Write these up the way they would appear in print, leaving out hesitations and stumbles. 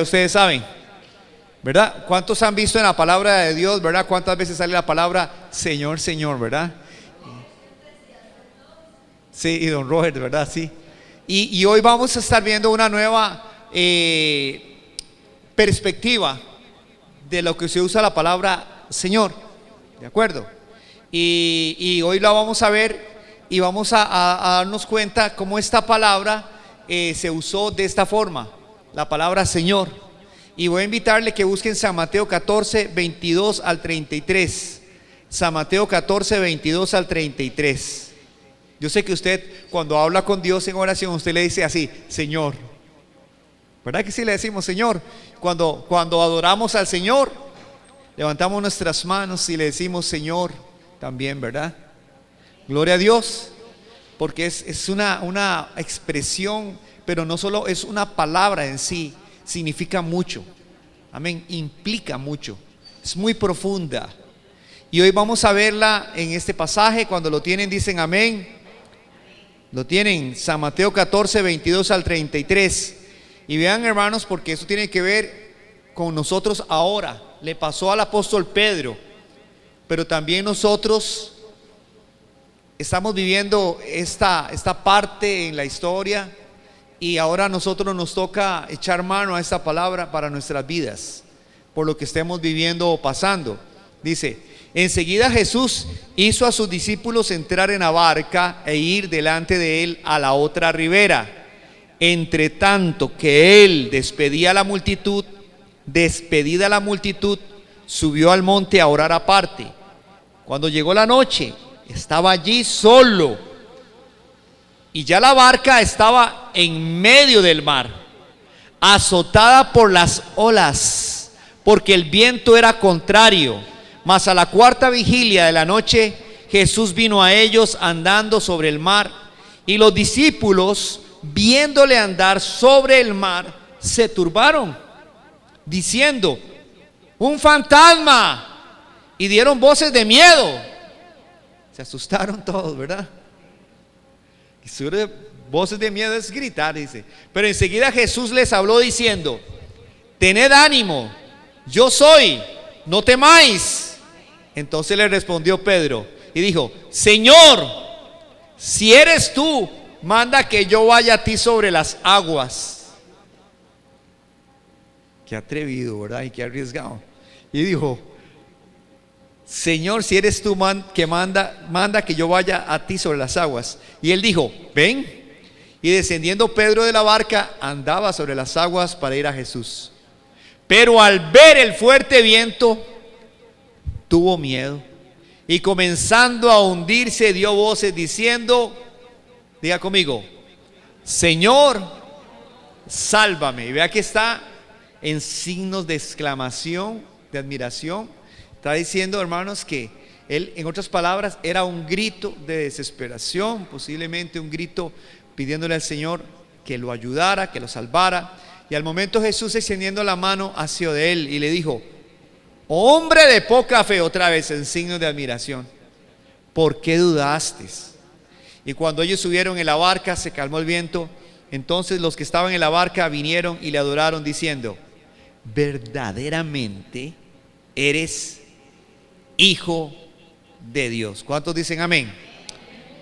Ustedes saben, ¿verdad? ¿Cuántos han visto en la palabra de Dios, verdad? ¿Cuántas veces sale la palabra Señor, Señor, verdad? Sí, y don Robert, ¿verdad? Sí. Y hoy vamos a estar viendo una nueva perspectiva de lo que se usa la palabra Señor, ¿de acuerdo? Y hoy la vamos a ver y vamos a darnos cuenta cómo esta palabra se usó de esta forma, la palabra Señor. Y voy a invitarle que busquen San Mateo 14, 22 al 33. San Mateo 14, 22 al 33. Yo sé que usted cuando habla con Dios en oración, usted le dice así, Señor. ¿Verdad que sí le decimos Señor? Cuando adoramos al Señor, levantamos nuestras manos y le decimos Señor también, ¿verdad? Gloria a Dios, porque es una expresión, pero no solo es una palabra en sí, significa mucho, amén, implica mucho, es muy profunda. Y hoy vamos a verla en este pasaje. Cuando lo tienen dicen amén. Lo tienen, San Mateo 14, 22 al 33. Y vean, hermanos, porque eso tiene que ver con nosotros ahora. Le pasó al apóstol Pedro, pero también nosotros estamos viviendo esta parte en la historia. Y ahora a nosotros nos toca echar mano a esta palabra para nuestras vidas, por lo que estemos viviendo o pasando. Dice: enseguida Jesús hizo a sus discípulos entrar en la barca e ir delante de él a la otra ribera. Entre tanto que él despedida la multitud, subió al monte a orar aparte. Cuando llegó la noche, estaba allí solo. Y ya la barca estaba en medio del mar, azotada por las olas, porque el viento era contrario. Mas a la cuarta vigilia de la noche, Jesús vino a ellos andando sobre el mar. Y los discípulos, viéndole andar sobre el mar, se turbaron, diciendo: ¡un fantasma! Y dieron voces de miedo. Se asustaron todos, ¿verdad? Y sobre voces de miedo es gritar, dice. Pero enseguida Jesús les habló diciendo: tened ánimo, yo soy, no temáis. Entonces le respondió Pedro y dijo: Señor, si eres tú, manda que yo vaya a ti sobre las aguas. Qué atrevido, ¿verdad? Y qué arriesgado. Y dijo: Señor, si eres tú, manda que yo vaya a ti sobre las aguas. Y él dijo: ven. Y descendiendo Pedro de la barca, andaba sobre las aguas para ir a Jesús. Pero al ver el fuerte viento, tuvo miedo, y comenzando a hundirse, dio voces diciendo, diga conmigo: Señor, sálvame. Y vea que está en signos de exclamación, de admiración. Está diciendo, hermanos, que él, en otras palabras, era un grito de desesperación, posiblemente un grito pidiéndole al Señor que lo ayudara, que lo salvara. Y al momento Jesús, extendiendo la mano, asió de él y le dijo: hombre de poca fe, otra vez en signos de admiración, ¿por qué dudaste? Y cuando ellos subieron en la barca, se calmó el viento. Entonces los que estaban en la barca vinieron y le adoraron diciendo: verdaderamente eres Hijo de Dios. ¿Cuántos dicen amén?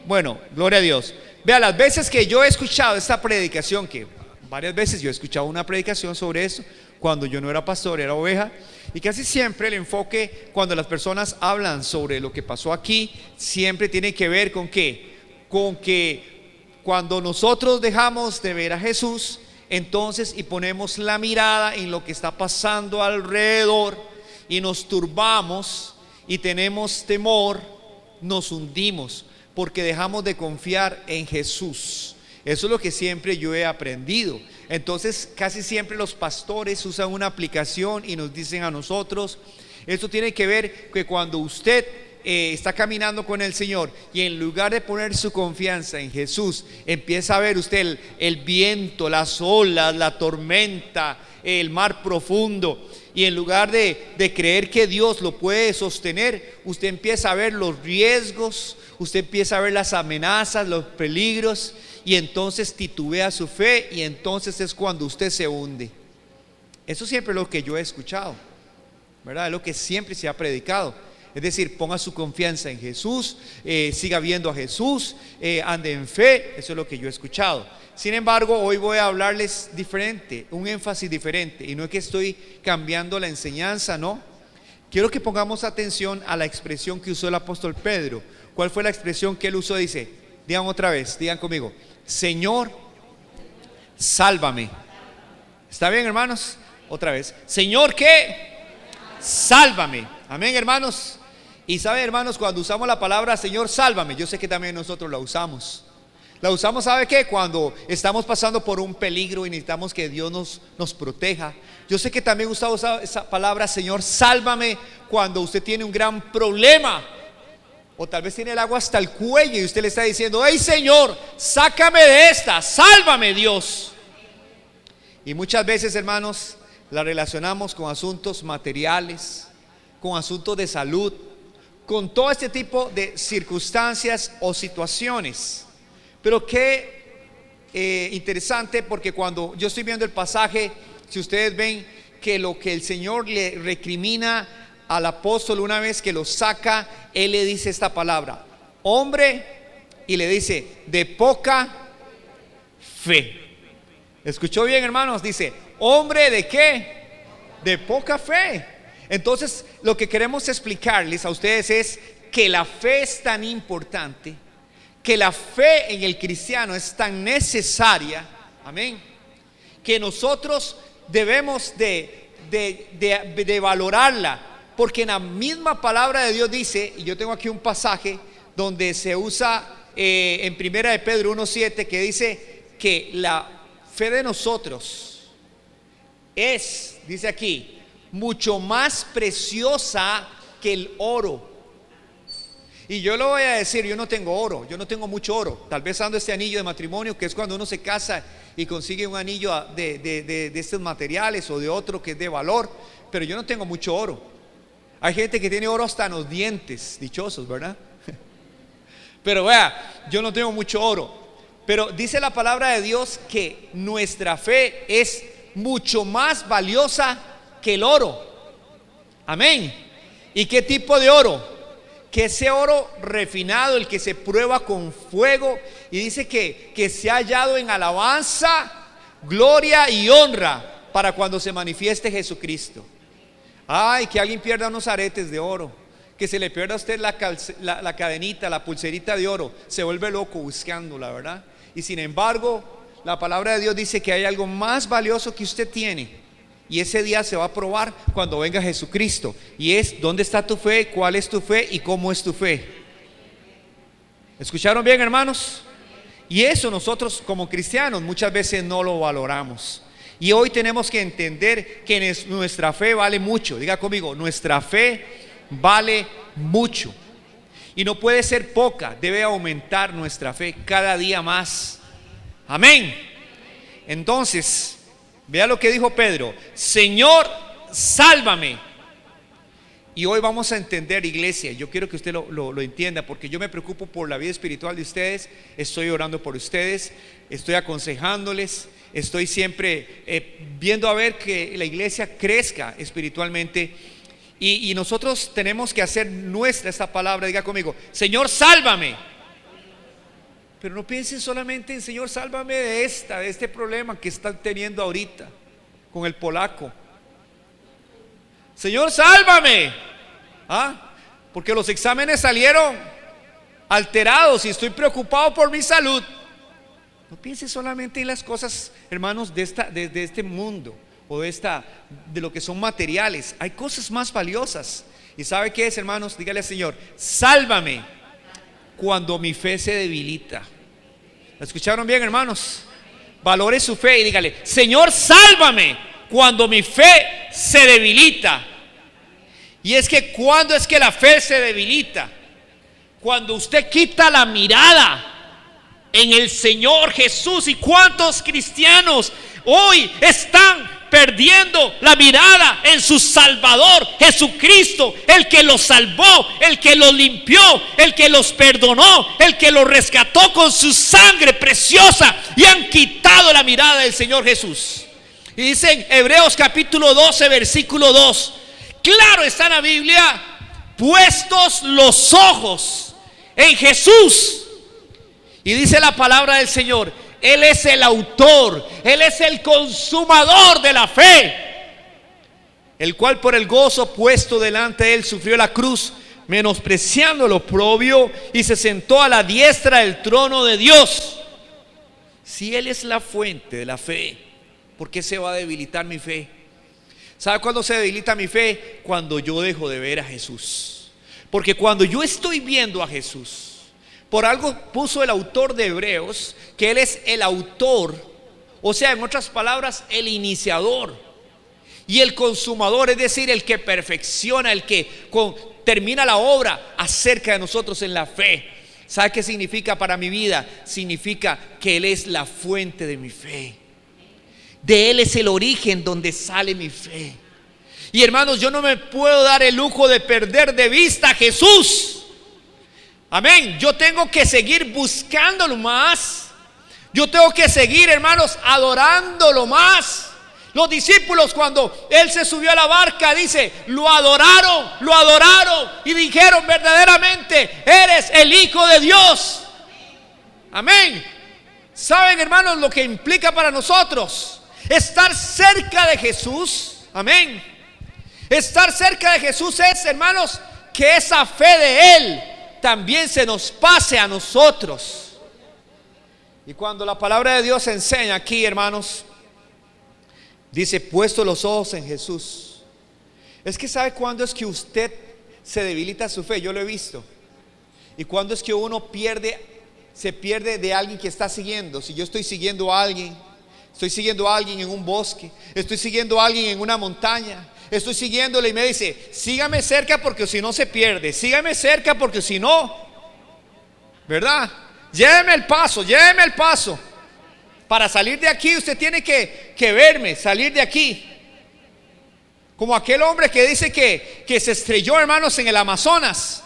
Bueno, gloria a Dios. Vea, las veces que yo he escuchado esta predicación, que varias veces yo he escuchado una predicación sobre eso, cuando yo no era pastor, era oveja, y casi siempre el enfoque cuando las personas hablan sobre lo que pasó aquí, siempre tiene que ver con ¿qué? Con que cuando nosotros dejamos de ver a Jesús, entonces, y ponemos la mirada en lo que está pasando alrededor, y nos turbamos y tenemos temor, nos hundimos, porque dejamos de confiar en Jesús. Eso es lo que siempre yo he aprendido. Entonces casi siempre los pastores usan una aplicación y nos dicen a nosotros: esto tiene que ver que cuando usted está caminando con el Señor y en lugar de poner su confianza en Jesús, empieza a ver usted el viento, las olas, la tormenta, el mar profundo, y en lugar de creer que Dios lo puede sostener, usted empieza a ver los riesgos, usted empieza a ver las amenazas, los peligros, y entonces titubea su fe, y entonces es cuando usted se hunde. Eso siempre es lo que yo he escuchado, ¿verdad? Es lo que siempre se ha predicado. Es decir, ponga su confianza en Jesús, siga viendo a Jesús, ande en fe. Eso es lo que yo he escuchado. Sin embargo, hoy voy a hablarles diferente, un énfasis diferente. Y no es que estoy cambiando la enseñanza, no. Quiero que pongamos atención a la expresión que usó el apóstol Pedro. ¿Cuál fue la expresión que él usó? Dice, digan otra vez, digan conmigo: Señor, sálvame. ¿Está bien, hermanos? Otra vez, Señor, ¿qué? Sálvame. Amén, hermanos. Y saben, hermanos, cuando usamos la palabra Señor, sálvame, yo sé que también nosotros la usamos. La usamos, ¿sabe qué? Cuando estamos pasando por un peligro y necesitamos que Dios nos proteja. Yo sé que también usted usa esa palabra Señor, sálvame, cuando usted tiene un gran problema, o tal vez tiene el agua hasta el cuello y usted le está diciendo: hey Señor, sácame de esta, sálvame, Dios. Y muchas veces, hermanos, la relacionamos con asuntos materiales, con asuntos de salud, con todo este tipo de circunstancias o situaciones. Pero qué interesante, porque cuando yo estoy viendo el pasaje, si ustedes ven que lo que el Señor le recrimina al apóstol una vez que lo saca, él le dice esta palabra: hombre, y le dice, de poca fe. ¿Escuchó bien, hermanos? Dice, hombre, ¿de qué? De poca fe. Entonces, lo que queremos explicarles a ustedes es que la fe es tan importante, que la fe en el cristiano es tan necesaria, amén, que nosotros debemos de valorarla, porque en la misma palabra de Dios dice, y yo tengo aquí un pasaje donde se usa en primera de Pedro 1:7, que dice que la fe de nosotros es, dice aquí, mucho más preciosa que el oro. Y yo lo voy a decir, yo no tengo oro, yo no tengo mucho oro. Tal vez ando este anillo de matrimonio, que es cuando uno se casa y consigue un anillo de estos materiales o de otro que es de valor, pero yo no tengo mucho oro. Hay gente que tiene oro hasta en los dientes, dichosos, ¿verdad? Pero vea, yo no tengo mucho oro. Pero dice la palabra de Dios que nuestra fe es mucho más valiosa que el oro. Amén. ¿Y qué tipo de oro? Que ese oro refinado, el que se prueba con fuego, y dice que se ha hallado en alabanza, gloria y honra para cuando se manifieste Jesucristo. Ay, que alguien pierda unos aretes de oro, que se le pierda a usted la cadenita, la pulserita de oro, se vuelve loco buscándola, ¿verdad? Y sin embargo, la palabra de Dios dice que hay algo más valioso que usted tiene, y ese día se va a probar cuando venga Jesucristo. Y es: ¿dónde está tu fe? ¿Cuál es tu fe? ¿Y cómo es tu fe? ¿Escucharon bien, hermanos? Y eso nosotros como cristianos muchas veces no lo valoramos. Y hoy tenemos que entender que nuestra fe vale mucho. Diga conmigo: nuestra fe vale mucho. Y no puede ser poca, debe aumentar nuestra fe cada día más. Amén. Entonces, vea lo que dijo Pedro: Señor, sálvame. Y hoy vamos a entender, iglesia, yo quiero que usted lo entienda, porque yo me preocupo por la vida espiritual de ustedes. Estoy orando por ustedes, estoy aconsejándoles, estoy siempre viendo a ver que la iglesia crezca espiritualmente. Y nosotros tenemos que hacer nuestra esta palabra. Diga conmigo: Señor, sálvame. Pero no piensen solamente en Señor, sálvame de este problema que están teniendo ahorita con el polaco. Señor, sálvame. Porque los exámenes salieron alterados y estoy preocupado por mi salud. No piensen solamente en las cosas, hermanos, de este mundo, o de lo que son materiales. Hay cosas más valiosas. ¿Y sabe qué es, hermanos? Dígale al Señor: sálvame cuando mi fe se debilita. ¿Escucharon bien, hermanos? Valore su fe y dígale: Señor, sálvame cuando mi fe se debilita. Y es que cuando es que la fe se debilita, cuando usted quita la mirada en el Señor Jesús. ¿Y cuántos cristianos hoy están perdiendo la mirada en su Salvador Jesucristo, el que los salvó, el que los limpió, el que los perdonó, el que los rescató con su sangre preciosa, y han quitado la mirada del Señor Jesús? Y dice en Hebreos capítulo 12, versículo 2, claro está en la Biblia, puestos los ojos en Jesús. Y dice la palabra del Señor, Él es el autor, Él es el consumador de la fe, el cual por el gozo puesto delante de Él sufrió la cruz, menospreciando lo oprobio, y se sentó a la diestra del trono de Dios. Si Él es la fuente de la fe, ¿por qué se va a debilitar mi fe? ¿Sabe cuándo se debilita mi fe? Cuando yo dejo de ver a Jesús. Porque cuando yo estoy viendo a Jesús, por algo puso el autor de Hebreos que Él es el autor, o sea, en otras palabras, el iniciador y el consumador, es decir, el que perfecciona, el que termina la obra acerca de nosotros en la fe. ¿Sabe qué significa para mi vida? Significa que Él es la fuente de mi fe. De Él es el origen donde sale mi fe. Y hermanos, yo no me puedo dar el lujo de perder de vista a Jesús. Amén. Yo tengo que seguir buscándolo más. Yo tengo que seguir, hermanos, adorándolo más. Los discípulos, cuando Él se subió a la barca, dice, lo adoraron y dijeron, verdaderamente eres el Hijo de Dios. Amén. ¿Saben, hermanos, lo que implica para nosotros estar cerca de Jesús? Amén. Estar cerca de Jesús es, hermanos, que esa fe de Él también se nos pase a nosotros. Y cuando la palabra de Dios enseña aquí, hermanos, dice, puesto los ojos en Jesús. Es que ¿sabe cuándo es que usted se debilita su fe? Yo lo he visto. Y cuándo es que uno se pierde de alguien que está siguiendo. Si yo estoy siguiendo a alguien, estoy siguiendo a alguien en un bosque, estoy siguiendo a alguien en una montaña, estoy siguiéndole y me dice, sígame cerca porque si no se pierde, sígame cerca porque si no, ¿verdad? Lléveme el paso. Para salir de aquí usted tiene que verme, salir de aquí. Como aquel hombre que dice que se estrelló, hermanos, en el Amazonas.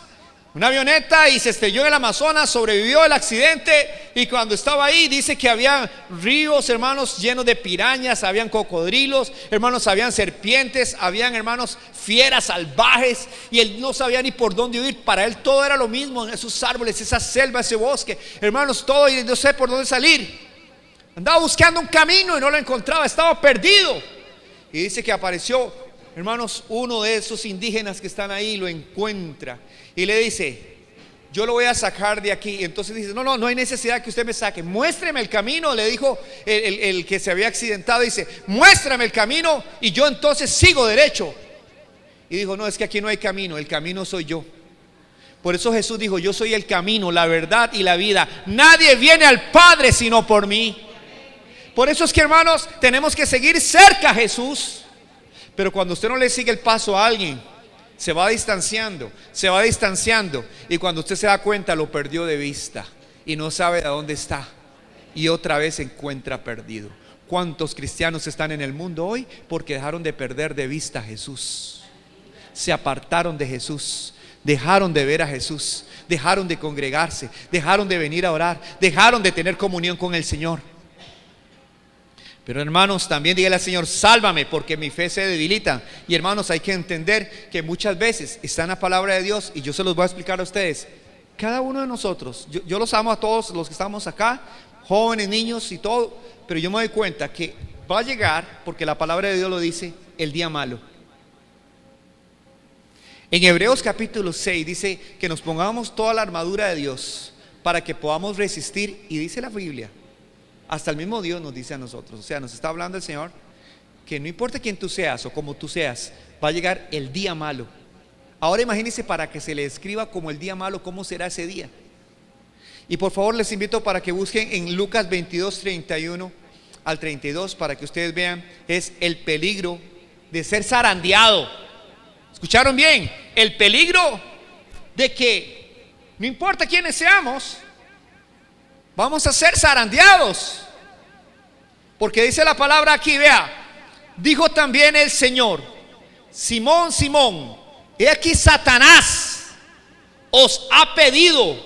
Una avioneta y se estrelló en el Amazonas, sobrevivió el accidente. Y cuando estaba ahí dice que había ríos, hermanos, llenos de pirañas, habían cocodrilos, hermanos, habían serpientes, habían, hermanos, fieras salvajes. Y él no sabía ni por dónde huir. Para él todo era lo mismo, esos árboles, esa selva, ese bosque, hermanos, todo, y no sé por dónde salir. Andaba buscando un camino y no lo encontraba, estaba perdido. Y dice que apareció, hermanos, uno de esos indígenas que están ahí, lo encuentra y le dice, yo lo voy a sacar de aquí. Y entonces dice, no hay necesidad que usted me saque, muéstreme el camino. Le dijo el que se había accidentado, dice, muéstrame el camino y yo entonces sigo derecho. Y dijo, no, es que aquí no hay camino, el camino soy yo. Por eso Jesús dijo, yo soy el camino, la verdad y la vida. Nadie viene al Padre sino por mí. Por eso es que, hermanos, tenemos que seguir cerca a Jesús. Pero cuando usted no le sigue el paso a alguien, se va distanciando. Y cuando usted se da cuenta, lo perdió de vista y no sabe de dónde está. Y otra vez se encuentra perdido. ¿Cuántos cristianos están en el mundo hoy? Porque dejaron de perder de vista a Jesús. Se apartaron de Jesús. Dejaron de ver a Jesús. Dejaron de congregarse. Dejaron de venir a orar. Dejaron de tener comunión con el Señor. Pero hermanos, también dígale al Señor, sálvame porque mi fe se debilita. Y hermanos, hay que entender que muchas veces está en la palabra de Dios, y yo se los voy a explicar a ustedes. Cada uno de nosotros, yo los amo a todos los que estamos acá, jóvenes, niños y todo, pero yo me doy cuenta que va a llegar, porque la palabra de Dios lo dice, el día malo. En Hebreos capítulo 6 dice que nos pongamos toda la armadura de Dios para que podamos resistir, y dice la Biblia, hasta el mismo Dios nos dice a nosotros, o sea, nos está hablando el Señor, que no importa quién tú seas o cómo tú seas, va a llegar el día malo. Ahora imagínense, para que se le escriba como el día malo, ¿cómo será ese día? Y por favor les invito para que busquen en Lucas 22, 31 al 32, para que ustedes vean, es el peligro de ser zarandeado. ¿Escucharon bien? El peligro de que no importa quiénes seamos, vamos a ser zarandeados. Porque dice la palabra aquí, vea, dijo también el Señor, Simón, Simón, he aquí Satanás os ha pedido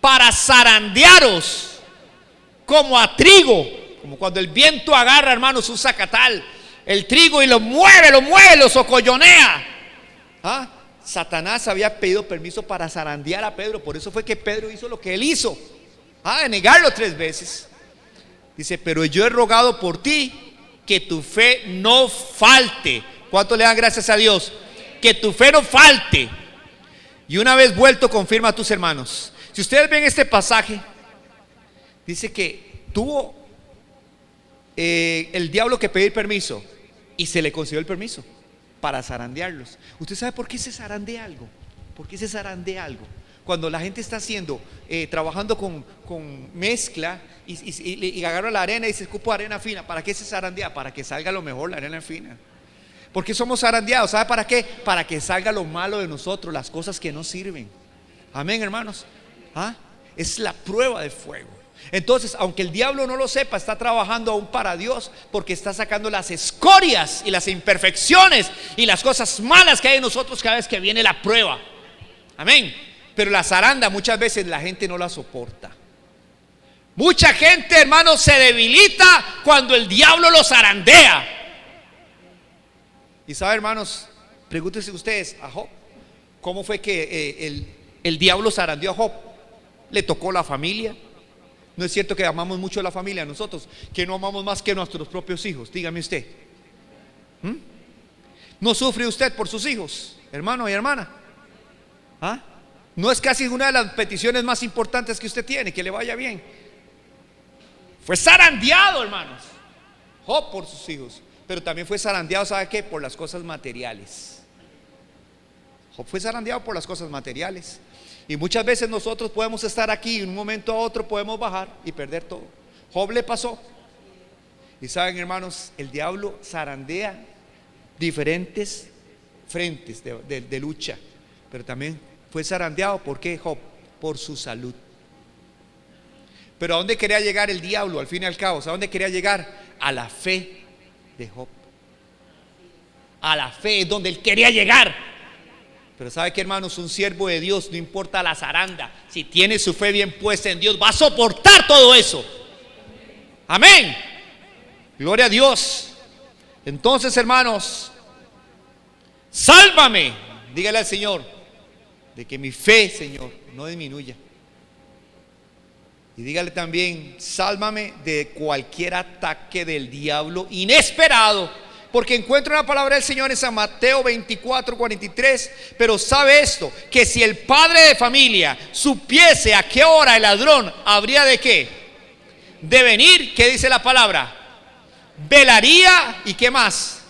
para zarandearos como a trigo, como cuando el viento agarra, hermanos, un zacatal, el trigo, y lo mueve, lo socollonea. ¿Ah? Satanás había pedido permiso para zarandear a Pedro. Por eso fue que Pedro hizo lo que él hizo, de negarlo 3 veces. Dice: pero yo he rogado por ti que tu fe no falte. ¿Cuánto le dan gracias a Dios? Que tu fe no falte. Y una vez vuelto, confirma a tus hermanos. Si ustedes ven este pasaje, dice que tuvo el diablo que pedir permiso, y se le concedió el permiso para zarandearlos. ¿Usted sabe por qué se zarandea algo? ¿Por qué se zarandea algo? Cuando la gente está haciendo, trabajando con mezcla y agarra la arena y se escupa arena fina, ¿para qué se zarandea? Para que salga lo mejor, la arena fina. ¿Por qué somos zarandeados? ¿Sabe para qué? Para que salga lo malo de nosotros, las cosas que no sirven. Amén, hermanos. Es la prueba de fuego. Entonces, aunque el diablo no lo sepa, está trabajando aún para Dios, porque está sacando las escorias y las imperfecciones y las cosas malas que hay en nosotros cada vez que viene la prueba. Amén. Pero la zaranda muchas veces la gente no la soporta. Mucha gente, hermanos, se debilita cuando el diablo lo zarandea. Y sabe, hermanos, pregúntense ustedes a Job, ¿cómo fue que el diablo zarandeó a Job? Le tocó la familia. ¿No es cierto que amamos mucho a la familia nosotros? Que no amamos más que nuestros propios hijos. Dígame usted. ¿No sufre usted por sus hijos, hermano y hermana? ¿No es casi una de las peticiones más importantes que usted tiene, que le vaya bien? Fue zarandeado, hermanos, Job, por sus hijos. Pero también fue zarandeado, ¿sabe qué? Por las cosas materiales. Job fue zarandeado por las cosas materiales. Y muchas veces nosotros podemos estar aquí y en un momento a otro podemos bajar y perder todo. Job le pasó. Y saben, hermanos, el diablo zarandea diferentes frentes de lucha. Pero también fue zarandeado, ¿por qué, Job? Por su salud. Pero ¿a dónde quería llegar el diablo al fin y al cabo? ¿A dónde quería llegar? A la fe de Job. A la fe es donde él quería llegar. Pero ¿sabe qué, hermanos? Un siervo de Dios, no importa la zaranda, si tiene su fe bien puesta en Dios, va a soportar todo eso. Amén. Gloria a Dios. Entonces, hermanos, sálvame, dígale al Señor, de que mi fe, Señor, no disminuya. Y dígale también: sálvame de cualquier ataque del diablo inesperado. Porque encuentro una palabra del Señor en San Mateo 24:43. Pero sabe esto, que si el padre de familia supiese a qué hora el ladrón habría de qué, de venir, ¿qué dice la palabra? Velaría, ¿y qué más?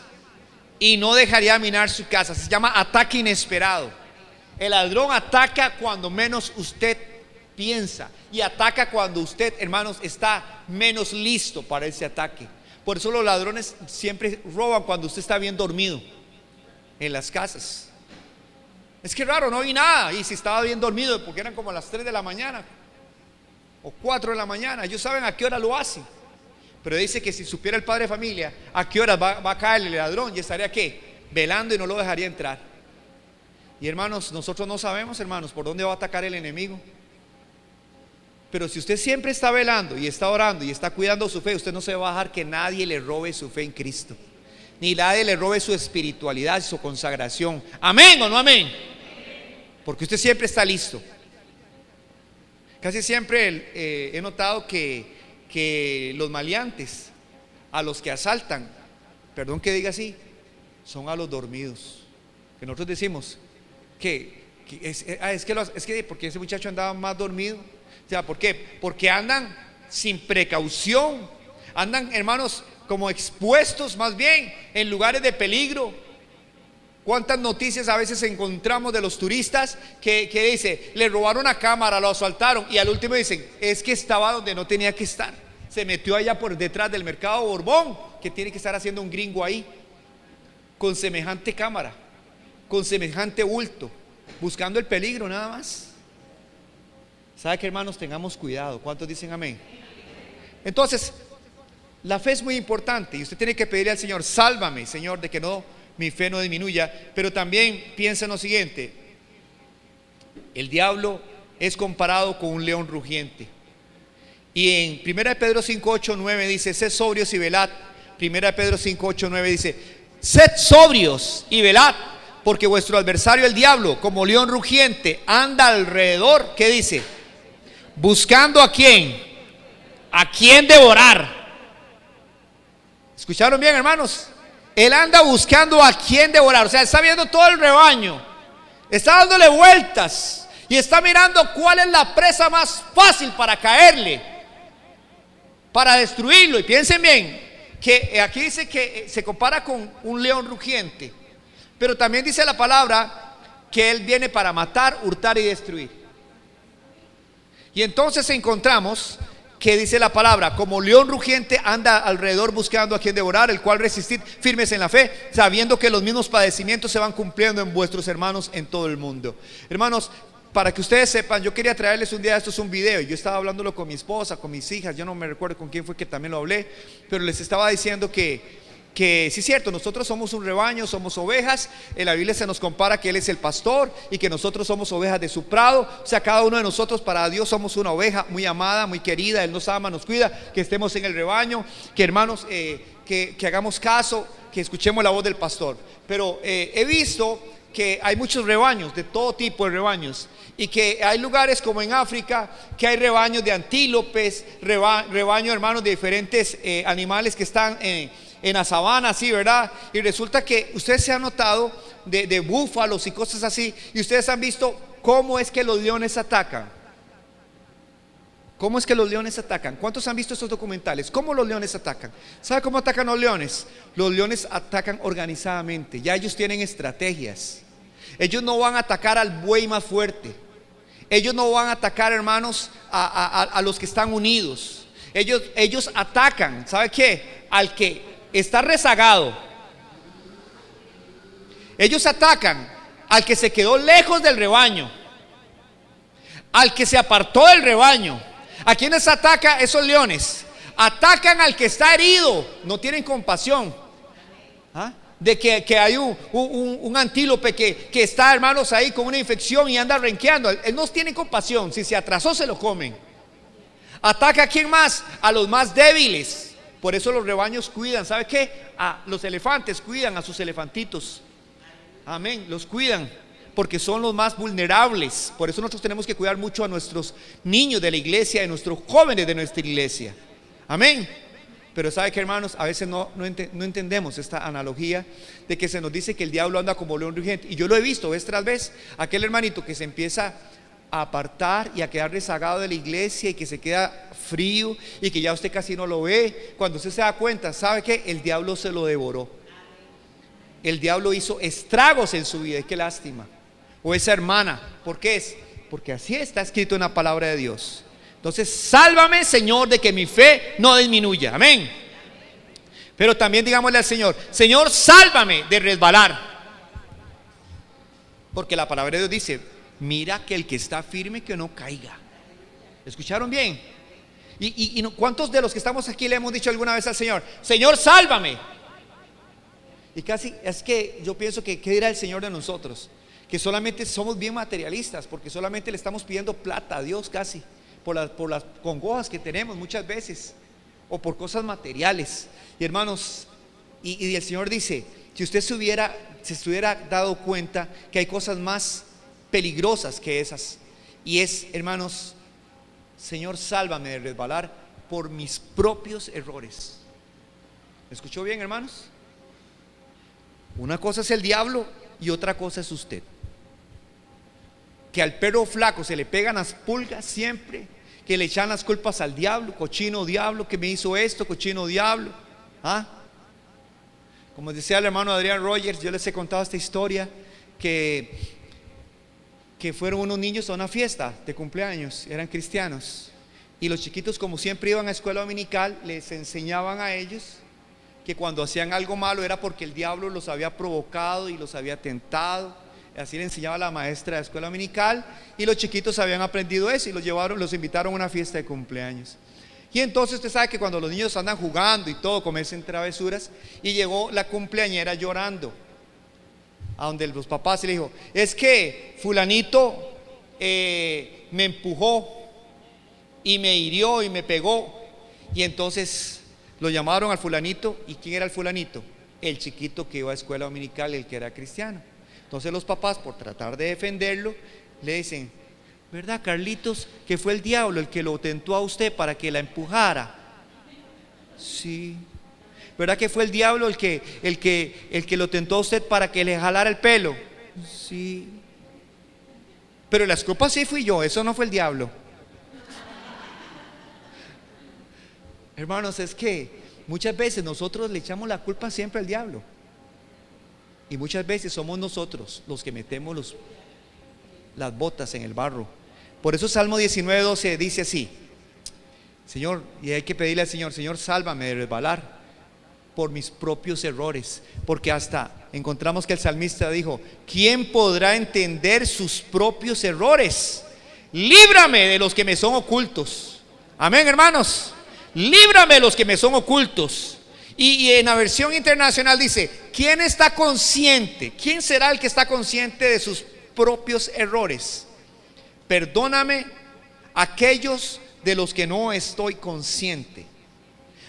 Y no dejaría minar su casa. Se llama ataque inesperado. El ladrón ataca cuando menos usted piensa, y ataca cuando usted, hermanos, está menos listo para ese ataque. Por eso los ladrones siempre roban cuando usted está bien dormido en las casas. Es que raro, no vi nada. Y si estaba bien dormido, porque eran como las 3 de la mañana o 4 de la mañana, ellos saben a qué hora lo hacen. Pero dice que si supiera el padre de familia a qué hora va a caer el ladrón, y estaría ¿qué? Velando, y no lo dejaría entrar. Y hermanos, nosotros no sabemos, hermanos, por dónde va a atacar el enemigo. Pero si usted siempre está velando y está orando y está cuidando su fe, usted no se va a dejar que nadie le robe su fe en Cristo, ni nadie le robe su espiritualidad, su consagración. ¿Amén o no amén? Porque usted siempre está listo. Casi siempre he notado que los maleantes, a los que asaltan, perdón que diga así, son a los dormidos. Que nosotros decimos que porque ese muchacho andaba más dormido. O sea, ¿por qué? Porque andan sin precaución, andan, hermanos, como expuestos más bien en lugares de peligro. ¿Cuántas noticias a veces encontramos de los turistas que dice, le robaron una cámara, lo asaltaron, y al último dicen, es que estaba donde no tenía que estar, se metió allá por detrás del mercado Borbón, que tiene que estar haciendo un gringo ahí, con semejante cámara, con semejante bulto, buscando el peligro nada más? ¿Sabe qué, hermanos? Tengamos cuidado. ¿Cuántos dicen amén? Entonces, la fe es muy importante, y usted tiene que pedirle al Señor: sálvame, Señor, de que mi fe no disminuya. Pero también piensa en lo siguiente: el diablo es comparado con un león rugiente, Y en 1 Pedro 5, 8, 9 dice: sed sobrios y velad. 1 Pedro 5, 8, 9 dice: sed sobrios y velad, porque vuestro adversario el diablo, como león rugiente, anda alrededor. ¿Qué dice? Buscando a quién devorar. ¿Escucharon bien, hermanos? Él anda buscando a quién devorar. O sea, está viendo todo el rebaño, está dándole vueltas y está mirando cuál es la presa más fácil para caerle, para destruirlo. Y piensen bien, que aquí dice que se compara con un león rugiente, pero también dice la palabra que él viene para matar, hurtar y destruir. Y entonces encontramos que dice la palabra: como león rugiente anda alrededor buscando a quien devorar, el cual resistid firmes en la fe, sabiendo que los mismos padecimientos se van cumpliendo en vuestros hermanos en todo el mundo. Hermanos, para que ustedes sepan, yo quería traerles un día de estos un video. Yo estaba hablándolo con mi esposa, con mis hijas, yo no me recuerdo con quién fue que también lo hablé, pero les estaba diciendo que sí es cierto, nosotros somos un rebaño, somos ovejas. En la Biblia se nos compara que Él es el pastor y que nosotros somos ovejas de su prado. O sea, cada uno de nosotros para Dios somos una oveja muy amada, muy querida. Él nos ama, nos cuida, que estemos en el rebaño, que hermanos, que hagamos caso, que escuchemos la voz del pastor. Pero he visto que hay muchos rebaños, de todo tipo de rebaños, y que hay lugares como en África que hay rebaños de antílopes, rebaños, hermanos, de diferentes animales que están en la sabana, así, ¿verdad? Y resulta que ustedes se han notado de búfalos y cosas así, y ustedes han visto cómo es que los leones atacan. ¿Cómo es que los leones atacan? ¿Cuántos han visto estos documentales? ¿Cómo los leones atacan? ¿Sabe cómo atacan los leones? Los leones atacan organizadamente. Ya ellos tienen estrategias. Ellos no van a atacar al buey más fuerte. Ellos no van a atacar, hermanos, a los que están unidos. Ellos atacan, ¿sabe qué? Al que está rezagado. Ellos atacan al que se quedó lejos del rebaño, al que se apartó del rebaño. ¿A quiénes ataca esos leones? Atacan al que está herido. No tienen compasión. ¿Ah? De que hay un antílope que está, hermanos, ahí con una infección y anda renqueando. Él no tiene compasión. Si se atrasó, se lo comen. Ataca a quién más? A los más débiles. Por eso los rebaños cuidan. ¿Sabe qué? Los elefantes cuidan a sus elefantitos. Amén. Los cuidan porque son los más vulnerables. Por eso nosotros tenemos que cuidar mucho a nuestros niños de la iglesia, a nuestros jóvenes de nuestra iglesia. Amén. Pero sabe que, hermanos, a veces no entendemos esta analogía de que se nos dice que el diablo anda como león rugiente. Y yo lo he visto vez tras vez. Aquel hermanito que se empieza a apartar y a quedar rezagado de la iglesia y que se queda frío y que ya usted casi no lo ve. Cuando usted se da cuenta, ¿sabe qué? El diablo se lo devoró. El diablo hizo estragos en su vida. Qué lástima. O esa hermana. ¿Por qué es? Porque así está escrito en la palabra de Dios. Entonces, sálvame, Señor, de que mi fe no disminuya. Amén. Pero también digámosle al Señor: Señor, sálvame de resbalar. Porque la palabra de Dios dice: mira que el que está firme que no caiga. ¿Escucharon bien? Y ¿cuántos de los que estamos aquí le hemos dicho alguna vez al Señor: Señor, sálvame? Y casi es que yo pienso que ¿qué dirá el Señor de nosotros? Que solamente somos bien materialistas, porque solamente le estamos pidiendo plata a Dios casi, por las congojas que tenemos muchas veces, o por cosas materiales. Y hermanos, y el Señor dice: si usted se estuviera dado cuenta que hay cosas más peligrosas que esas, y es, hermanos, Señor, sálvame de resbalar por mis propios errores. ¿Me escuchó bien, hermanos? Una cosa es el diablo y otra cosa es usted. Que al perro flaco se le pegan las pulgas siempre, que le echan las culpas al diablo: cochino diablo que me hizo esto, cochino diablo. Como decía el hermano Adrián Rogers, yo les he contado esta historia, que fueron unos niños a una fiesta de cumpleaños, eran cristianos, y los chiquitos, como siempre iban a escuela dominical, les enseñaban a ellos que cuando hacían algo malo era porque el diablo los había provocado y los había tentado. Así le enseñaba la maestra de escuela dominical, y los chiquitos habían aprendido eso y los invitaron a una fiesta de cumpleaños. Y entonces usted sabe que cuando los niños andan jugando y todo, comienzan travesuras, y llegó la cumpleañera llorando a donde los papás, y le dijo: es que fulanito me empujó y me hirió y me pegó. Y entonces lo llamaron al fulanito. ¿Y quién era el fulanito? El chiquito que iba a escuela dominical, el que era cristiano. Entonces los papás, por tratar de defenderlo, le dicen: ¿verdad, Carlitos, que fue el diablo el que lo tentó a usted para que la empujara? Sí. ¿Verdad que fue el diablo el que lo tentó a usted para que le jalara el pelo? Sí. Pero las culpas sí fui yo, eso no fue el diablo. Hermanos, es que muchas veces nosotros le echamos la culpa siempre al diablo. Y muchas veces somos nosotros los que metemos las botas en el barro. Por eso Salmo 19:12 dice así: Señor, y hay que pedirle al Señor: Señor, sálvame de resbalar por mis propios errores. Porque hasta encontramos que el salmista dijo: ¿quién podrá entender sus propios errores? Líbrame de los que me son ocultos. Amén, hermanos. Líbrame de los que me son ocultos. Y en la versión internacional dice: ¿quién está consciente? ¿Quién será el que está consciente de sus propios errores? Perdóname aquellos de los que no estoy consciente.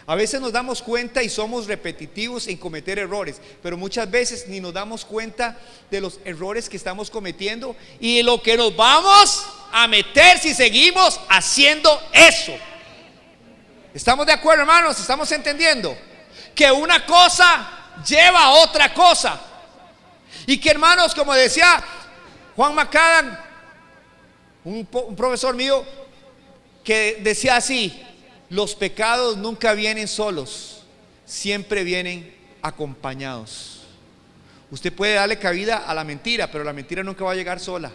A veces nos damos cuenta y somos repetitivos en cometer errores, pero muchas veces ni nos damos cuenta de los errores que estamos cometiendo y lo que nos vamos a meter si seguimos haciendo eso. ¿Estamos de acuerdo, hermanos? ¿Estamos entendiendo? Que una cosa lleva a otra cosa. Y que, hermanos, como decía Juan Macadam, un profesor mío, que decía así: los pecados nunca vienen solos, siempre vienen acompañados. Usted puede darle cabida a la mentira, pero la mentira nunca va a llegar sola.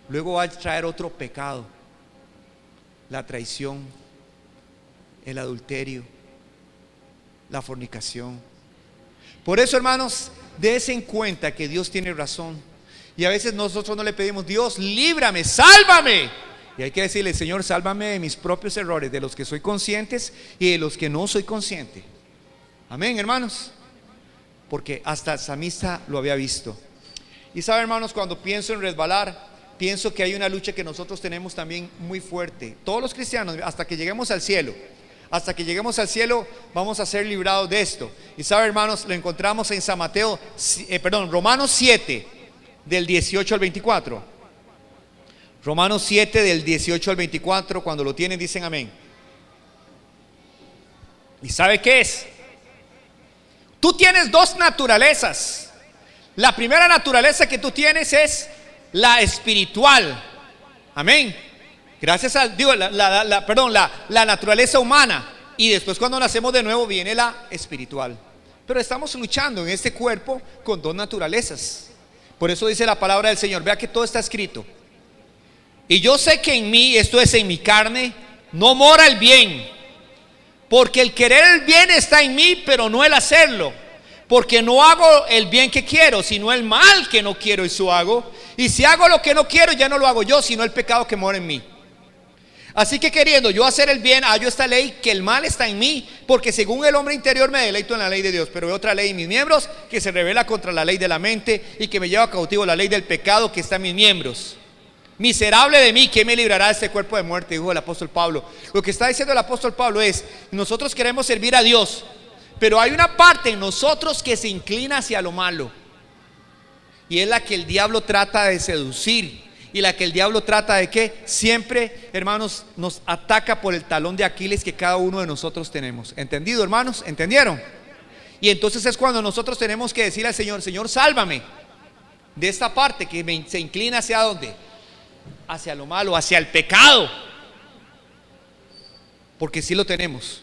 Luego va a traer otro pecado: la traición, el adulterio, la fornicación. Por eso, hermanos, dése en cuenta que Dios tiene razón. Y a veces nosotros no le pedimos: Dios, líbrame, sálvame. Y hay que decirle: Señor, sálvame de mis propios errores, de los que soy conscientes y de los que no soy consciente. Amén, hermanos. Porque hasta el salmista lo había visto. Y sabe, hermanos, cuando pienso en resbalar, pienso que hay una lucha que nosotros tenemos también muy fuerte. Todos los cristianos, hasta que lleguemos al cielo. Hasta que lleguemos al cielo vamos a ser librados de esto. Y sabe, hermanos, lo encontramos en Romanos 7, del 18 al 24. Romanos 7, del 18 al 24. Cuando lo tienen, dicen amén. ¿Y sabe qué es? Tú tienes dos naturalezas. La primera naturaleza que tú tienes es la espiritual. Amén. Gracias a Dios, la naturaleza humana. Y después, cuando nacemos de nuevo, viene la espiritual. Pero estamos luchando en este cuerpo con dos naturalezas. Por eso dice la palabra del Señor. Vea que todo está escrito: y yo sé que en mí, esto es en mi carne, no mora el bien. Porque el querer el bien está en mí, pero no el hacerlo. Porque no hago el bien que quiero, sino el mal que no quiero, eso hago. Y si hago lo que no quiero, ya no lo hago yo, sino el pecado que mora en mí. Así que, queriendo yo hacer el bien, hallo esta ley, que el mal está en mí. Porque según el hombre interior me deleito en la ley de Dios, pero veo otra ley en mis miembros, que se revela contra la ley de la mente, y que me lleva cautivo la ley del pecado que está en mis miembros. Miserable de mí, ¿quién me librará de este cuerpo de muerte?, dijo el apóstol Pablo. Lo que está diciendo el apóstol Pablo es: nosotros queremos servir a Dios, pero hay una parte en nosotros que se inclina hacia lo malo, y es la que el diablo trata de seducir, y la que el diablo trata de que siempre, hermanos, nos ataca por el talón de Aquiles que cada uno de nosotros tenemos. ¿Entendido, hermanos? ¿Entendieron? Y entonces es cuando nosotros tenemos que decirle al Señor: Señor, sálvame de esta parte que se inclina hacia ¿dónde? Hacia lo malo, hacia el pecado. Porque sí lo tenemos.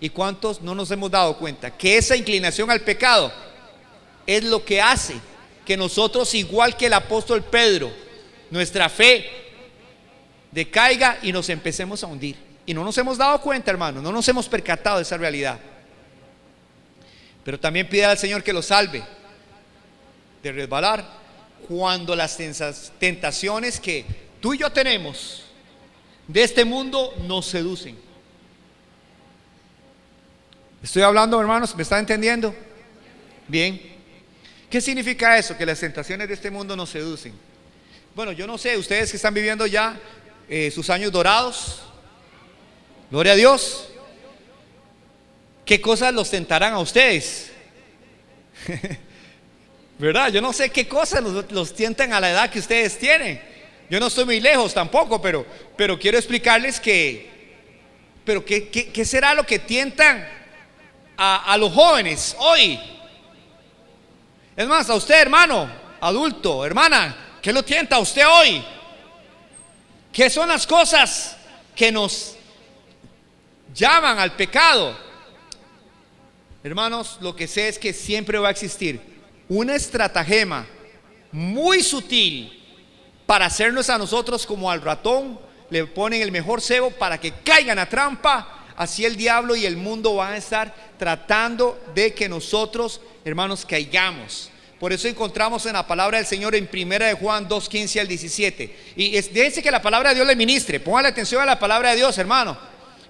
¿Y cuántos no nos hemos dado cuenta que esa inclinación al pecado es lo que hace que nosotros, igual que el apóstol Pedro, nuestra fe decaiga y nos empecemos a hundir? Y no nos hemos dado cuenta, hermanos, no nos hemos percatado de esa realidad. Pero también pide al Señor que lo salve de resbalar cuando las tentaciones que tú y yo tenemos de este mundo nos seducen. ¿Estoy hablando, hermanos? ¿Me están entendiendo? Bien. ¿Qué significa eso? Que las tentaciones de este mundo nos seducen. Bueno, yo no sé, ustedes que están viviendo ya sus años dorados, Gloria a Dios. ¿Qué cosas los tentarán a ustedes? ¿Verdad? Yo no sé qué cosas los tientan a la edad que ustedes tienen. Yo no estoy muy lejos tampoco, pero quiero explicarles pero ¿qué será lo que tientan a los jóvenes hoy? Es más, a usted, hermano, adulto, hermana, ¿qué lo tienta a usted hoy? ¿Qué son las cosas que nos llaman al pecado? Hermanos, lo que sé es que siempre va a existir una estratagema muy sutil para hacernos a nosotros como al ratón. Le ponen el mejor cebo para que caigan a trampa. Así el diablo y el mundo van a estar tratando de que nosotros, hermanos, caigamos. Por eso encontramos en la palabra del Señor en 1 de Juan 2:15 al 17. Y déjense que la palabra de Dios le ministre. Póngale atención a la palabra de Dios, hermano.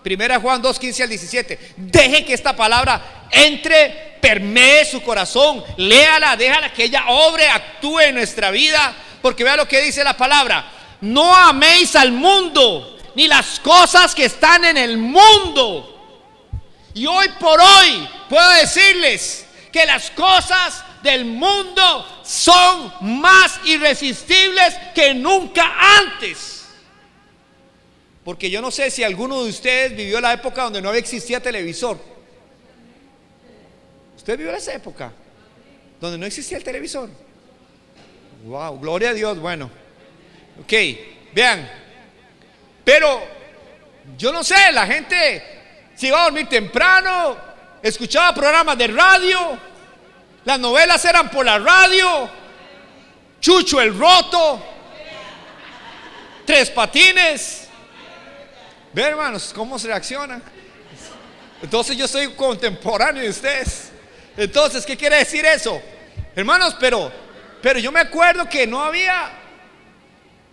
1 de Juan 2:15 al 17. Deje que esta palabra entre, permee su corazón. Léala, déjala que ella obre, actúe en nuestra vida. Porque vea lo que dice la palabra: no améis al mundo, ni las cosas que están en el mundo. Y hoy por hoy puedo decirles que las cosas del mundo son más irresistibles que nunca antes. Porque yo no sé si alguno de ustedes vivió la época donde no existía televisor. ¿Usted vivió esa época donde no existía el televisor? Wow, gloria a Dios. Bueno, ok, vean. Pero yo no sé, la gente se iba a dormir temprano, escuchaba programas de radio, las novelas eran por la radio, Chucho el Roto, Tres Patines. Ve, hermanos, cómo se reaccionan. Entonces yo soy contemporáneo de ustedes. Entonces, ¿qué quiere decir eso? Hermanos, pero yo me acuerdo que no había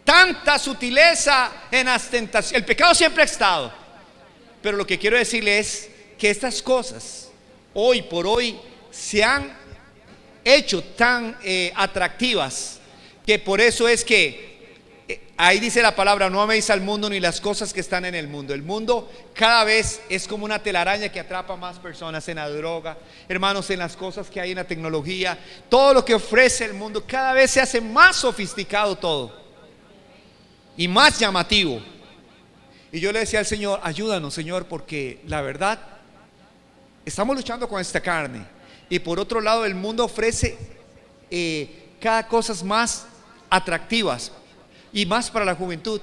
tanta sutileza en las tentaciones. El pecado siempre ha estado. Pero lo que quiero decirle es que estas cosas hoy por hoy se han hecho tan atractivas, que por eso es que ahí dice la palabra: no améis al mundo ni las cosas que están en el mundo. El mundo cada vez es como una telaraña que atrapa más personas en la droga, hermanos, en las cosas que hay en la tecnología. Todo lo que ofrece el mundo cada vez se hace más sofisticado todo y más llamativo. Y yo le decía al Señor: ayúdanos, Señor, porque la verdad estamos luchando con esta carne. Y por otro lado, el mundo ofrece cada cosa más atractivas y más para la juventud.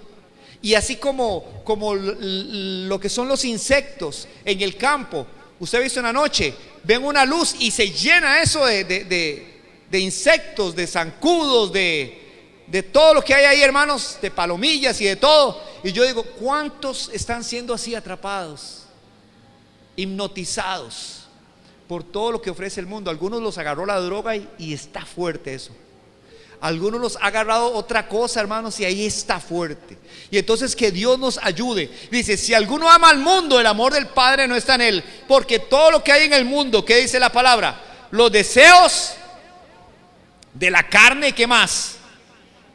Y así como lo que son los insectos en el campo, usted ha visto en la noche, ven una luz y se llena eso de insectos, de zancudos, de todo lo que hay ahí, hermanos, de palomillas y de todo. Y yo digo: ¿cuántos están siendo así atrapados, hipnotizados por todo lo que ofrece el mundo? Algunos los agarró la droga y está fuerte eso. Algunos los ha agarrado otra cosa, hermanos, y ahí está fuerte. Y entonces que Dios nos ayude. Dice: si alguno ama al mundo, el amor del Padre no está en él. Porque todo lo que hay en el mundo, ¿qué dice la palabra? Los deseos de la carne, ¿qué más?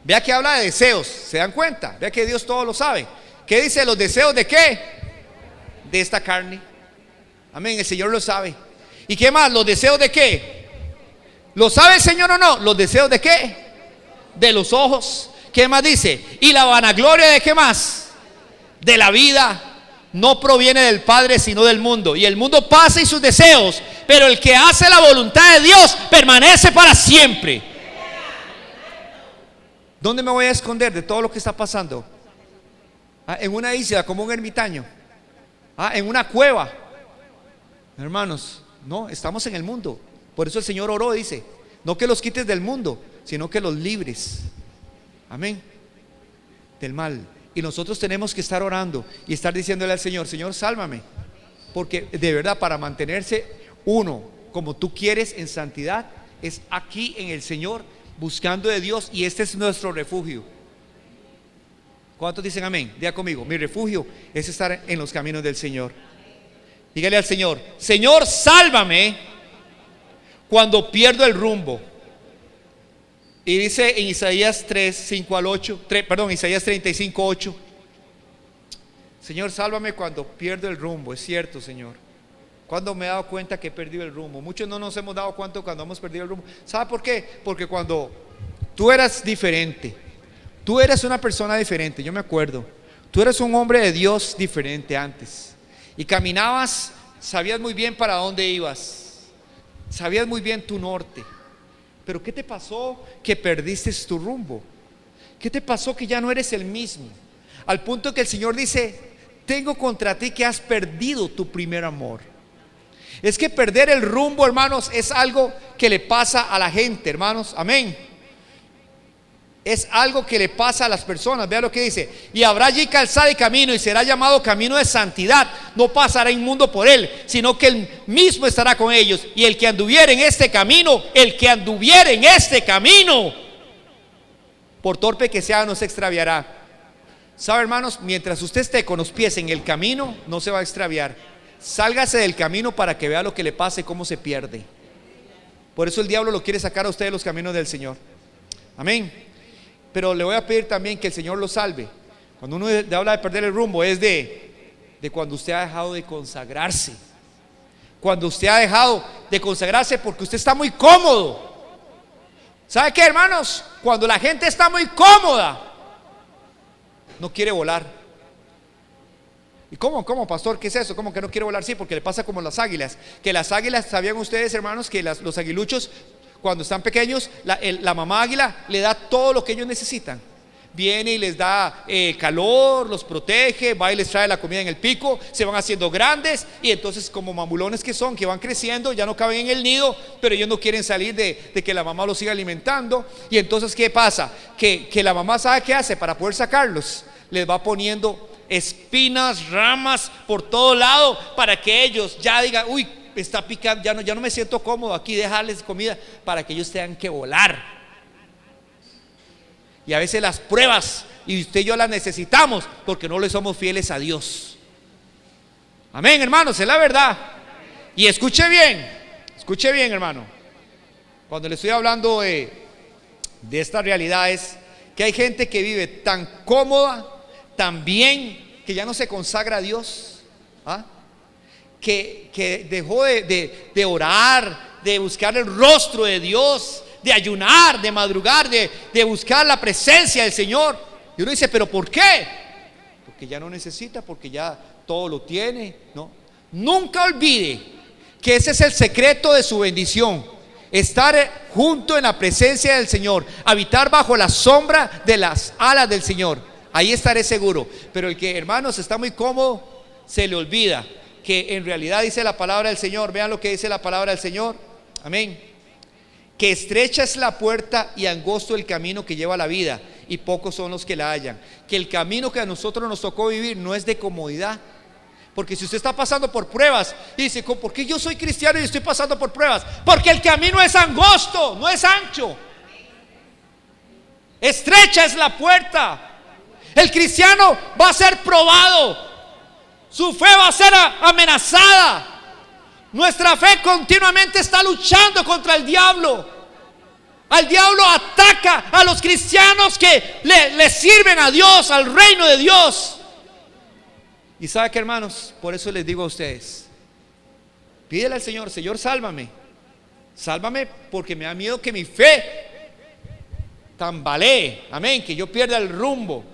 Vea que habla de deseos, ¿se dan cuenta? Vea que Dios todo lo sabe. ¿Qué dice? Los deseos de ¿qué? De esta carne. Amén, el Señor lo sabe. ¿Y qué más? ¿Los deseos de qué? ¿Lo sabe el Señor o no? ¿Los deseos de qué? De los ojos. ¿Qué más dice? Y la vanagloria de ¿qué más? De la vida no proviene del Padre sino del mundo. Y el mundo pasa y sus deseos, pero el que hace la voluntad de Dios permanece para siempre. ¿Dónde me voy a esconder de todo lo que está pasando? En una isla como un ermitaño, en una cueva. Hermanos, no, estamos en el mundo. Por eso el Señor oró, dice: no que los quites del mundo, sino que los libres, amén, del mal. Y nosotros tenemos que estar orando y estar diciéndole al Señor: Señor, sálvame. Porque de verdad, para mantenerse uno como tú quieres en santidad, es aquí en el Señor, buscando de Dios. Y este es nuestro refugio. ¿Cuántos dicen amén? Diga conmigo: mi refugio es estar en los caminos del Señor. Dígale al Señor: Señor, sálvame cuando pierdo el rumbo. Y dice en Isaías 3:5 al 8, Isaías 35:8: Señor, sálvame cuando pierdo el rumbo. Es cierto, Señor. Cuando me he dado cuenta que he perdido el rumbo. Muchos no nos hemos dado cuenta cuando hemos perdido el rumbo. ¿Sabe por qué? Porque cuando tú eras diferente, tú eras una persona diferente. Yo me acuerdo, tú eras un hombre de Dios diferente antes. Y caminabas, sabías muy bien para dónde ibas, sabías muy bien tu norte. Pero ¿qué te pasó que perdiste tu rumbo? ¿Qué te pasó que ya no eres el mismo? Al punto que el Señor dice: tengo contra ti que has perdido tu primer amor. Es que perder el rumbo, hermanos, es algo que le pasa a la gente, hermanos. Amén. Es algo que le pasa a las personas. Vea lo que dice: y habrá allí calzada y camino, y será llamado camino de santidad. No pasará inmundo por él, sino que él mismo estará con ellos. Y el que anduviere en este camino, por torpe que sea, no se extraviará. ¿Sabe, hermanos? Mientras usted esté con los pies en el camino, no se va a extraviar. Sálgase del camino para que vea lo que le pasa y cómo se pierde. Por eso el diablo lo quiere sacar a usted de los caminos del Señor. Amén. Pero le voy a pedir también que el Señor lo salve. Cuando uno habla de perder el rumbo, es de cuando usted ha dejado de consagrarse. Cuando usted ha dejado de consagrarse porque usted está muy cómodo. ¿Sabe qué, hermanos? Cuando la gente está muy cómoda, no quiere volar. ¿Y cómo, pastor? ¿Qué es eso? ¿Cómo que no quiere volar? Sí, porque le pasa como las águilas. Que las águilas, ¿sabían ustedes, hermanos, que los aguiluchos, cuando están pequeños, la mamá águila le da todo lo que ellos necesitan? Viene y les da calor, los protege, va y les trae la comida en el pico, se van haciendo grandes, y entonces, como mamulones que son, que van creciendo, ya no caben en el nido, pero ellos no quieren salir de que la mamá los siga alimentando. Y entonces, ¿qué pasa? Que la mamá, ¿sabe qué hace? Para poder sacarlos, les va poniendo espinas, ramas por todo lado, para que ellos ya digan: uy, está picando, ya no me siento cómodo aquí, dejarles comida, para que ellos tengan que volar. Y a veces las pruebas, y usted y yo las necesitamos, porque no le somos fieles a Dios. Amén, hermanos, es la verdad. Y escuche bien, hermano. Cuando le estoy hablando de esta realidad, es que hay gente que vive tan cómoda, tan bien, que ya no se consagra a Dios. Que dejó de orar, de buscar el rostro de Dios, de ayunar, de madrugar, de buscar la presencia del Señor. Y uno dice: ¿pero por qué? Porque ya no necesita, porque ya todo lo tiene, ¿no? Nunca olvide que ese es el secreto de su bendición: estar junto en la presencia del Señor, habitar bajo la sombra de las alas del Señor. Ahí estaré seguro. Pero el que, hermanos, está muy cómodo, se le olvida que en realidad dice la palabra del Señor. Vean lo que dice la palabra del Señor. Amén. Que estrecha es la puerta y angosto el camino que lleva a la vida, y pocos son los que la hallan. Que el camino que a nosotros nos tocó vivir no es de comodidad. Porque si usted está pasando por pruebas y dice: ¿por qué yo soy cristiano y estoy pasando por pruebas? Porque el camino es angosto, no es ancho. Estrecha es la puerta. El cristiano va a ser probado, su fe va a ser amenazada. Nuestra fe continuamente está luchando contra el diablo. Al diablo ataca a los cristianos que le sirven a Dios, al reino de Dios. Y ¿sabe qué, hermanos? Por eso les digo a ustedes: pídele al Señor: Señor, sálvame. Sálvame, porque me da miedo que mi fe tambalee. Amén, que yo pierda el rumbo.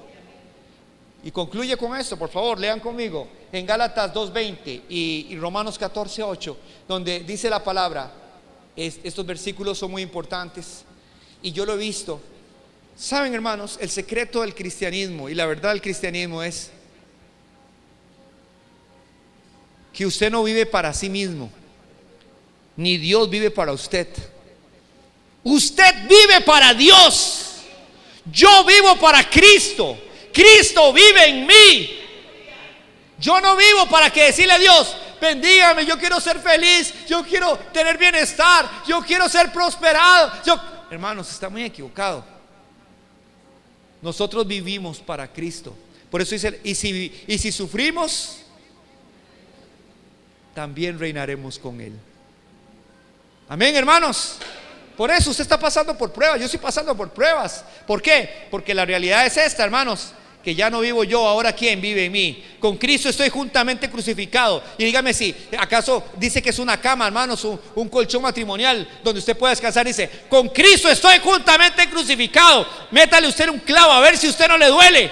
Y concluye con esto, por favor, lean conmigo en Gálatas 2:20 y Romanos 14:8, donde dice la palabra. Estos versículos son muy importantes y yo lo he visto. Saben, hermanos, el secreto del cristianismo y la verdad del cristianismo es que usted no vive para sí mismo, ni Dios vive para usted. Usted vive para Dios. Yo vivo para Cristo. Cristo vive en mí. Yo no vivo para que decirle a Dios: bendígame, yo quiero ser feliz, yo quiero tener bienestar, yo quiero ser prosperado. Hermanos, está muy equivocado. Nosotros vivimos para Cristo. Por eso dice: y si sufrimos, también reinaremos con Él. Amén, hermanos. Por eso usted está pasando por pruebas. Yo estoy pasando por pruebas. ¿Por qué? Porque la realidad es esta, hermanos: que ya no vivo yo, ahora ¿quién vive en mí? Con Cristo estoy juntamente crucificado. Y dígame si acaso dice que es una cama, hermanos, un colchón matrimonial donde usted pueda descansar. Dice, con Cristo estoy juntamente crucificado. Métale usted un clavo a ver si usted no le duele.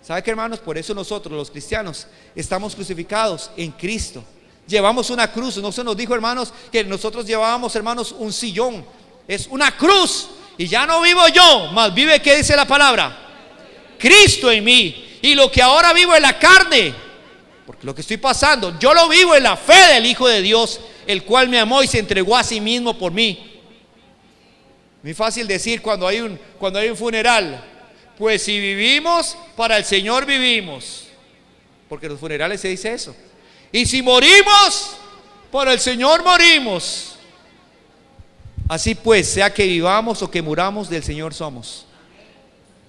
¿Sabe qué, hermanos? Por eso nosotros los cristianos estamos crucificados en Cristo. Llevamos una cruz. No se nos dijo, hermanos, que nosotros llevábamos, hermanos, un sillón. Es una cruz. Y ya no vivo yo, mas vive, ¿qué dice la palabra? Cristo en mí. Y lo que ahora vivo en la carne, porque lo que estoy pasando, yo lo vivo en la fe del Hijo de Dios, el cual me amó y se entregó a sí mismo por mí. Muy fácil decir cuando hay un funeral, pues si vivimos, para el Señor vivimos. Porque en los funerales se dice eso. Y si morimos, para el Señor morimos. Así pues, sea que vivamos o que muramos, del Señor somos.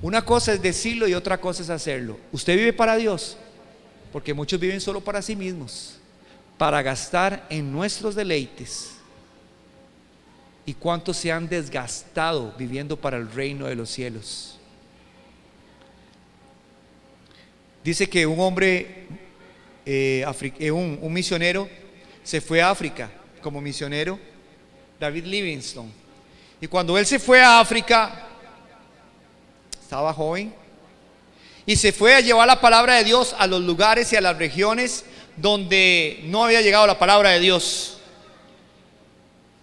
Una cosa es decirlo y otra cosa es hacerlo. Usted vive para Dios, porque muchos viven solo para sí mismos, para gastar en nuestros deleites. ¿Y cuántos se han desgastado viviendo para el reino de los cielos? Dice que un hombre, un misionero, se fue a África como misionero, David Livingstone. Y cuando él se fue a África, estaba joven, y se fue a llevar la palabra de Dios a los lugares y a las regiones donde no había llegado la palabra de Dios.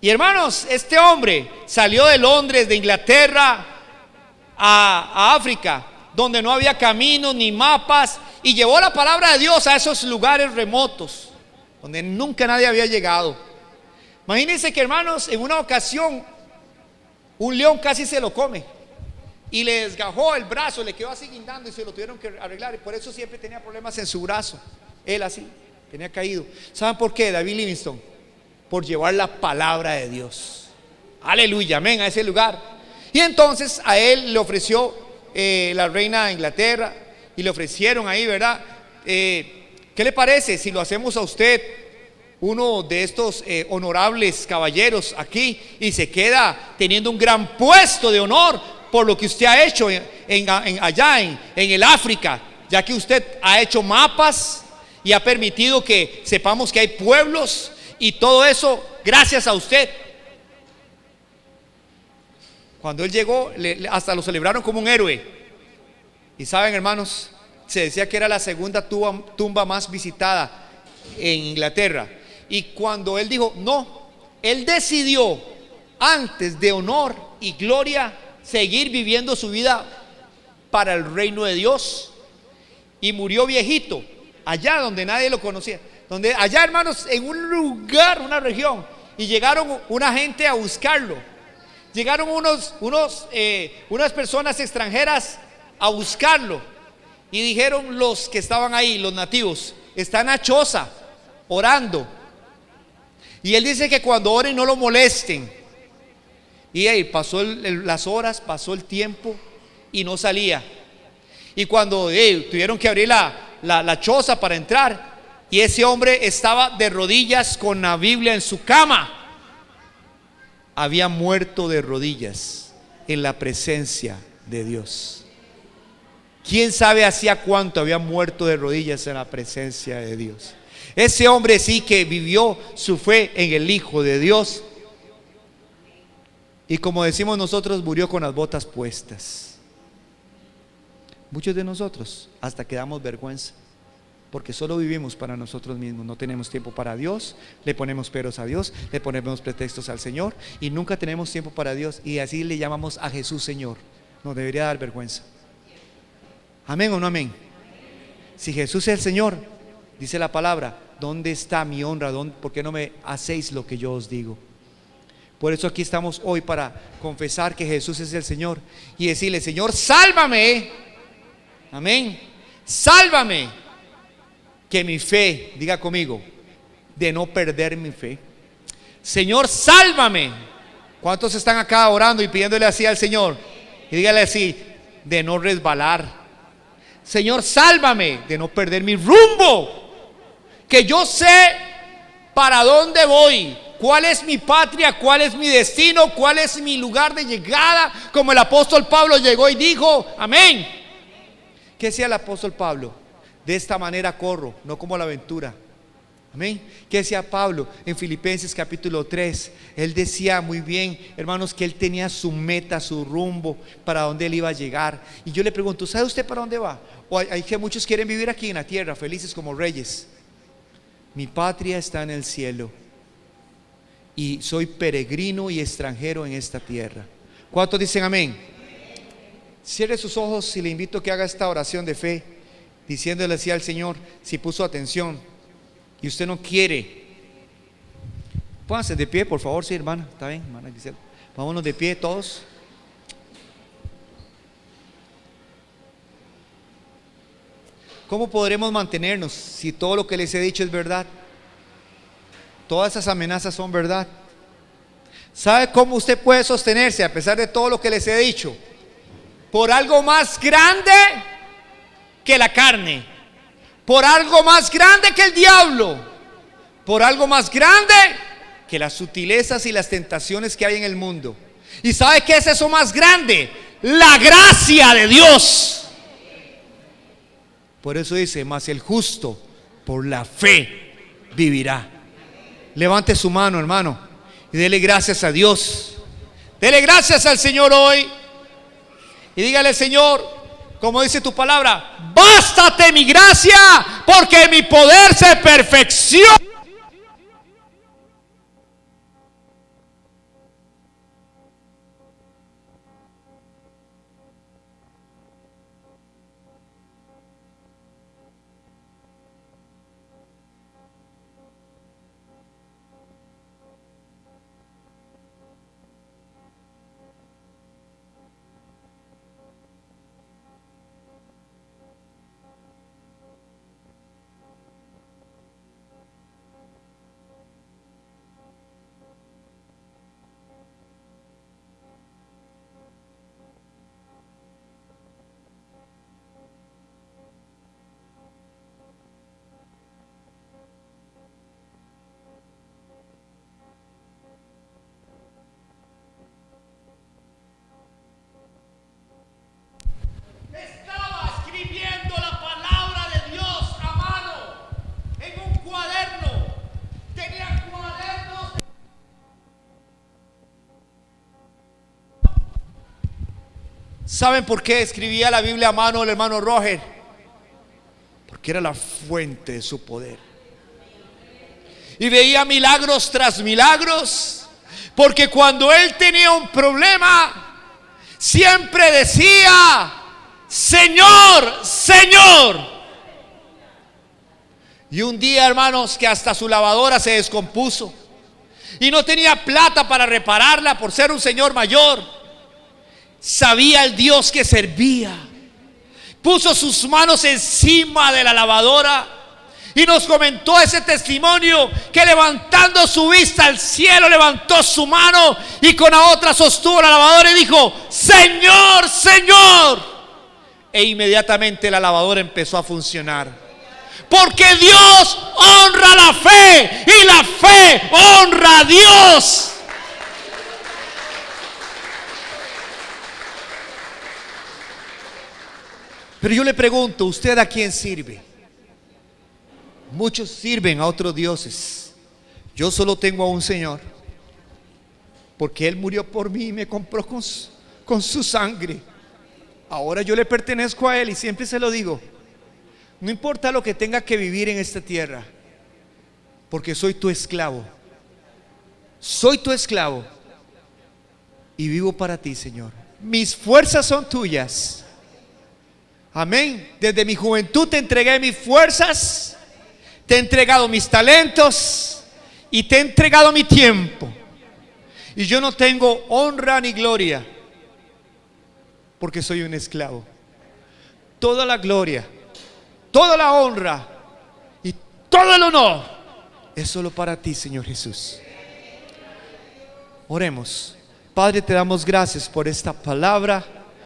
Y hermanos, este hombre salió de Londres, de Inglaterra, a África, donde no había caminos ni mapas, y llevó la palabra de Dios a esos lugares remotos donde nunca nadie había llegado. Imagínense que, hermanos, en una ocasión un león casi se lo come y le desgajó el brazo, le quedó así guindando y se lo tuvieron que arreglar. Y por eso siempre tenía problemas en su brazo. Él así, tenía caído. ¿Saben por qué? David Livingstone, por llevar la palabra de Dios. Aleluya, amén, a ese lugar. Y entonces a él le ofreció la reina de Inglaterra, y le ofrecieron ahí, ¿verdad? ¿Qué le parece si lo hacemos a usted uno de estos honorables caballeros aquí, y se queda teniendo un gran puesto de honor por lo que usted ha hecho allá en el África, ya que usted ha hecho mapas y ha permitido que sepamos que hay pueblos y todo eso gracias a usted? Cuando él llegó, hasta lo celebraron como un héroe. Y saben, hermanos, se decía que era la segunda tumba más visitada en Inglaterra. Y cuando él dijo no, él decidió, antes de honor y gloria, seguir viviendo su vida para el reino de Dios. Y murió viejito, allá donde nadie lo conocía, allá, hermanos, en un lugar, una región. Y llegaron una gente a buscarlo. Llegaron unas personas extranjeras a buscarlo, y dijeron los que estaban ahí, los nativos, está en la choza orando. Y él dice que cuando oren no lo molesten. Y ahí pasó las horas, pasó el tiempo y no salía. Y cuando tuvieron que abrir la choza para entrar, y ese hombre estaba de rodillas con la Biblia en su cama, había muerto de rodillas en la presencia de Dios. ¿Quién sabe hacía cuánto había muerto de rodillas en la presencia de Dios? Ese hombre sí que vivió su fe en el Hijo de Dios. Y como decimos nosotros, murió con las botas puestas. Muchos de nosotros hasta que damos vergüenza, porque solo vivimos para nosotros mismos. No tenemos tiempo para Dios, le ponemos peros a Dios, le ponemos pretextos al Señor, y nunca tenemos tiempo para Dios. Y así le llamamos a Jesús Señor. Nos debería dar vergüenza. ¿Amén o no amén? Si Jesús es el Señor, dice la palabra, ¿dónde está mi honra? ¿Por qué no me hacéis lo que yo os digo? Por eso aquí estamos hoy, para confesar que Jesús es el Señor y decirle: Señor, sálvame. Amén. Sálvame, que mi fe, diga conmigo, de no perder mi fe. Señor, sálvame. ¿Cuántos están acá orando y pidiéndole así al Señor? Y dígale así: de no resbalar. Señor, sálvame de no perder mi rumbo, que yo sé para dónde voy, cuál es mi patria, cuál es mi destino, cuál es mi lugar de llegada, como el apóstol Pablo llegó y dijo, amén. ¿Qué decía el apóstol Pablo? De esta manera corro, no como la aventura. Amén. ¿Qué decía Pablo en Filipenses capítulo 3? Él decía muy bien, hermanos, que él tenía su meta, su rumbo, para dónde él iba a llegar. Y yo le pregunto, ¿sabe usted para dónde va? O hay que muchos quieren vivir aquí en la tierra, felices como reyes. Mi patria está en el cielo y soy peregrino y extranjero en esta tierra. ¿Cuántos dicen amén? Cierre sus ojos y le invito a que haga esta oración de fe, diciéndole así al Señor, si puso atención y usted no quiere. Pónganse de pie, por favor, sí, hermana. Está bien, hermana Gisela. Vámonos de pie todos. ¿Cómo podremos mantenernos si todo lo que les he dicho es verdad? Todas esas amenazas son verdad. ¿Sabe cómo usted puede sostenerse a pesar de todo lo que les he dicho? Por algo más grande que la carne, por algo más grande que el diablo, por algo más grande que las sutilezas y las tentaciones que hay en el mundo. ¿Y sabe qué es eso más grande? La gracia de Dios. Por eso dice, mas el justo por la fe vivirá. Levante su mano, hermano, y dele gracias a Dios. Dele gracias al Señor hoy. Y dígale, Señor, como dice tu palabra, bástate mi gracia, porque mi poder se perfecciona. ¿Saben por qué escribía la Biblia a mano el hermano Roger? Porque era la fuente de su poder. Y veía milagros tras milagros, porque cuando él tenía un problema, siempre decía: Señor, Señor. Y un día, hermanos, que hasta su lavadora se descompuso y no tenía plata para repararla por ser un señor mayor. Sabía el Dios que servía. Puso sus manos encima de la lavadora y nos comentó ese testimonio, que levantando su vista al cielo, levantó su mano y con la otra sostuvo la lavadora y dijo: Señor, Señor. E inmediatamente la lavadora empezó a funcionar. Porque Dios honra la fe y la fe honra a Dios. Pero yo le pregunto, ¿usted a quién sirve? Muchos sirven a otros dioses. Yo solo tengo a un Señor, porque Él murió por mí y me compró con su sangre. Ahora yo le pertenezco a Él y siempre se lo digo. No importa lo que tenga que vivir en esta tierra, porque soy tu esclavo. Soy tu esclavo y vivo para ti, Señor. Mis fuerzas son tuyas. Amén. Desde mi juventud te entregué mis fuerzas, te he entregado mis talentos y te he entregado mi tiempo. Y yo no tengo honra ni gloria, porque soy un esclavo. Toda la gloria, toda la honra y todo el honor es solo para ti, Señor Jesús. Oremos. Padre, te damos gracias por esta palabra.